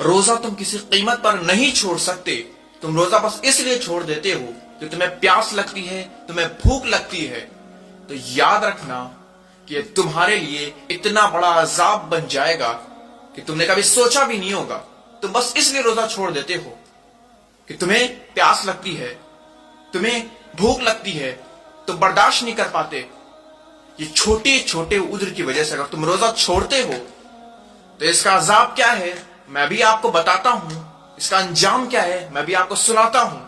रोजा तुम किसी कीमत पर नहीं छोड़ सकते। तुम रोजा बस इसलिए छोड़ देते हो कि तुम्हें प्यास लगती है, तुम्हें भूख लगती है। तो याद रखना कि तुम्हारे लिए इतना बड़ा अजाब बन जाएगा कि तुमने कभी सोचा भी नहीं होगा। तुम बस इसलिए रोजा छोड़ देते हो कि तुम्हें प्यास लगती है, तुम्हें भूख लगती है, तुम बर्दाश्त नहीं कर पाते। ये छोटे छोटे उज्र की वजह से अगर तुम रोजा छोड़ते हो तो इसका अजाब क्या है मैं भी आपको बताता हूं, इसका अंजाम क्या है मैं भी आपको सुनाता हूं।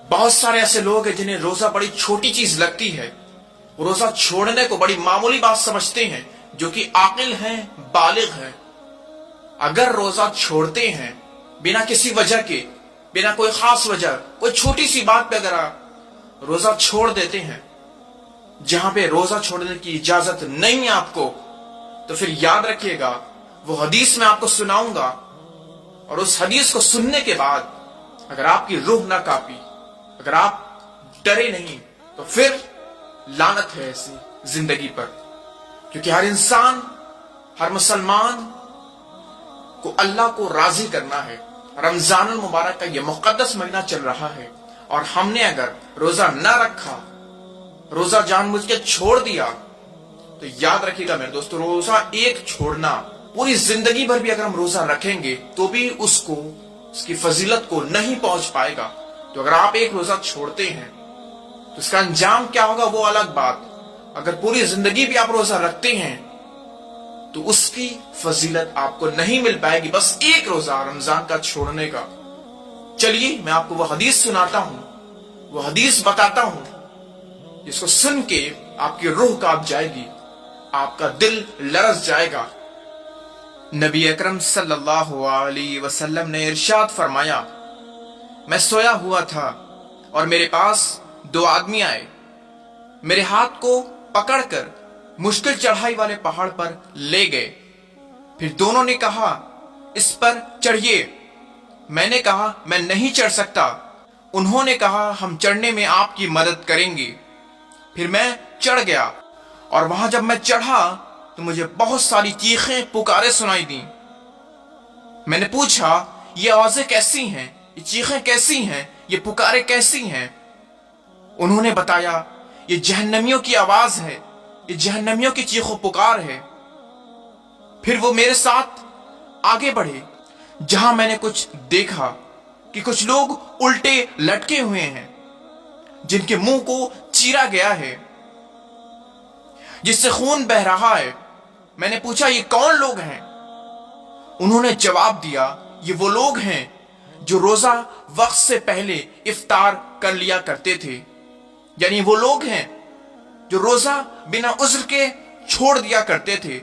बहुत सारे ऐसे लोग हैं जिन्हें रोजा बड़ी छोटी चीज लगती है, वो रोजा छोड़ने को बड़ी मामूली बात समझते हैं, जो कि आकिल हैं, बालिग हैं। अगर रोजा छोड़ते हैं बिना किसी वजह के, बिना कोई खास वजह, कोई छोटी सी बात पे अगर आप रोजा छोड़ देते हैं जहां पे रोजा छोड़ने की इजाजत नहीं है आपको, तो फिर याद रखिएगा वो हदीस में आपको सुनाऊंगा, और उस हदीस को सुनने के बाद अगर आपकी रूह ना कांपी, अगर आप डरे नहीं, तो फिर लानत है ऐसी जिंदगी पर। क्योंकि हर इंसान, हर मुसलमान को अल्लाह को राजी करना है। रमजानुल मुबारक का यह मुकद्दस महीना चल रहा है और हमने अगर रोजा ना रखा, रोजा जानबूझ के छोड़ दिया, तो याद रखिएगा मेरे दोस्तों, रोजा एक छोड़ना, पूरी जिंदगी भर भी अगर हम रोजा रखेंगे तो भी उसको, उसकी फजीलत को नहीं पहुंच पाएगा। तो अगर आप एक रोजा छोड़ते हैं तो इसका अंजाम क्या होगा वो अलग बात। अगर पूरी जिंदगी भी आप रोजा रखते हैं तो उसकी फजीलत आपको नहीं मिल पाएगी, बस एक रोजा रमजान का छोड़ने का। चलिए मैं आपको वो हदीस सुनाता हूं, वो हदीस बताता हूं जिसको सुन के आपकी रूह कांप जाएगी, आपका दिल लरस जाएगा। नबी अकरम सल्लल्लाहु अलैहि वसल्लम ने इरशाद फरमाया, मैं सोया हुआ था और मेरे पास दो आदमी आए, मेरे हाथ को पकड़कर मुश्किल चढ़ाई वाले पहाड़ पर ले गए। फिर दोनों ने कहा, इस पर चढ़िए। मैंने कहा, मैं नहीं चढ़ सकता। उन्होंने कहा, हम चढ़ने में आपकी मदद करेंगे। फिर मैं चढ़ गया और वहां जब मैं चढ़ा तो मुझे बहुत सारी चीखें, पुकारें सुनाई दी। मैंने पूछा, ये आवाजें कैसी हैं, ये चीखें कैसी हैं, ये पुकारें कैसी हैं? उन्होंने बताया, ये जहन्नमियों की आवाज है, ये जहन्नमियों की चीखों पुकार है। फिर वो मेरे साथ आगे बढ़े, जहां मैंने कुछ देखा कि कुछ लोग उल्टे लटके हुए हैं, जिनके मुंह को चीरा गया है, जिससे खून बह रहा है। मैंने पूछा, ये कौन लोग हैं? उन्होंने जवाब दिया, ये वो लोग हैं जो रोजा वक्त से पहले इफ्तार कर लिया करते थे। यानी वो लोग हैं जो रोजा बिना उज्र के छोड़ दिया करते थे।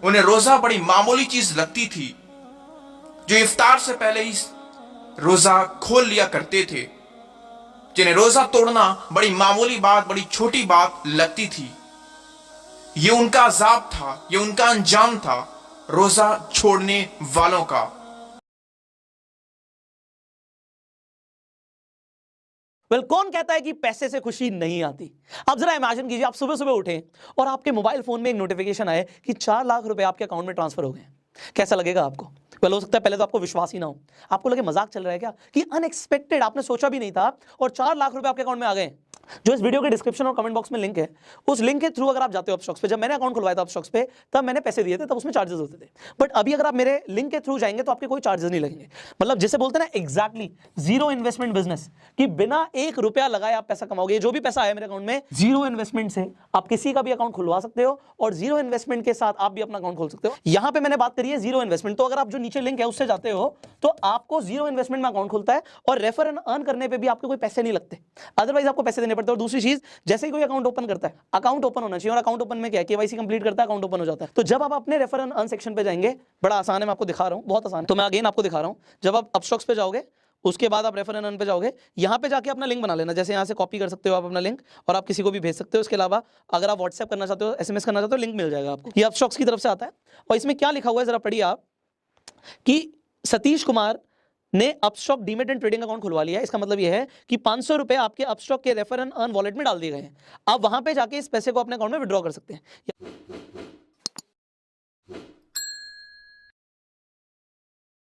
उन्हें रोजा बड़ी मामूली चीज लगती थी, जो इफ्तार से पहले ही रोजा खोल लिया करते थे, जिन्हें रोजा तोड़ना बड़ी मामूली बात, बड़ी छोटी बात लगती थी। ये उनका अजाब था, ये उनका अंजाम था रोजा छोड़ने वालों का। कौन कहता है कि पैसे से खुशी नहीं आती? आप जरा इमेजिन कीजिए, आप सुबह सुबह उठें और आपके मोबाइल फोन में एक नोटिफिकेशन आए कि 4 लाख रुपए आपके अकाउंट में ट्रांसफर हो गए। कैसा लगेगा आपको? हो सकता है पहले तो आपको विश्वास ही ना हो, आपको लगे मजाक चल रहा है क्या, कि अनएक्सपेक्टेड, आपने सोचा भी नहीं था और 4 लाख रुपए आपके अकाउंट में आ गए। जो इस वीडियो के डिस्क्रिप्शन और कमेंट बॉक्स में लिंक है, उस लिंक के थ्रू अगर आप जाते हो अपस्टॉक्स पे, जब मैंने अकाउंट खुलवाया था अपस्टॉक्स पे, तब मैंने पैसे दिए थे, तब उसमें चार्जेस होते थे। बट अभी अगर आप मेरे लिंक के थ्रू जाएंगे तो आपके कोई चार्जेस नहीं लगेंगे। मतलब जिसे बोलते हैं ना एग्जैक्टली जीरो इन्वेस्टमेंट बिजनेस, कि बिना 1 रुपया लगाए आप पैसा कमाओगे। जो भी पैसा आया मेरे अकाउंट में, जीरो इन्वेस्टमेंट से आप किसी का भी अकाउंट खुलवा सकते हो और जीरो इन्वेस्टमेंट के साथ आप भी अपना अकाउंट खोल सकते हो। यहां पे मैंने बात करी है जीरो इन्वेस्टमेंट, तो अगर आप जो नीचे लिंक है उससे जाते हो तो आपको जीरो इन्वेस्टमेंट में अकाउंट खुलता है और रेफर एंड अर्न करने पे भी आपको कोई पैसे नहीं लगते, अदरवाइज आपको पैसे देने पड़ते हैं। और दूसरी चीज, जैसे ही कोई अकाउंट ओपन करता है, अकाउंट ओपन होना चाहिए, और अकाउंट ओपन में क्या है, केवाईसी कंप्लीट करता है, अकाउंट ओपन हो जाता है। तो जब आप अपने रेफर एंड अर्न सेक्शन पे जाएंगे, बड़ा आसान है, मैं आपको दिखा रहा हूं, बहुत आसान है, तो मैं अगेन आपको दिखा रहा हूं। जब आप अपस्टॉक्स पे जाओगे, उसके बाद आप रेफर एंड अर्न पे जाओगे, यहां पे जाके अपना लिंक बना लेना। जैसे यहां से कॉपी कर सकते हो आप अपना लिंक और आप किसी को भी भेज सकते हो। इसके अलावा अगर आप व्हाट्सएप करना चाहते हो, एसएमएस करना चाहते हो, लिंक मिल जाएगा आपको। ये अपस्टॉक्स की तरफ से आता है और इसमें क्या लिखा हुआ है जरा पढ़िए आप, कि सतीश कुमार ने Upstox demat and trading account खुलवा लिया है। इसका मतलब यह है कि 500 रुपए आपके अपस्टॉक के रेफर एंड अर्न वॉलेट में डाल दिए गए हैं। आप वहां पे जाके इस पैसे को अपने अकाउंट में विड्रॉ कर सकते हैं।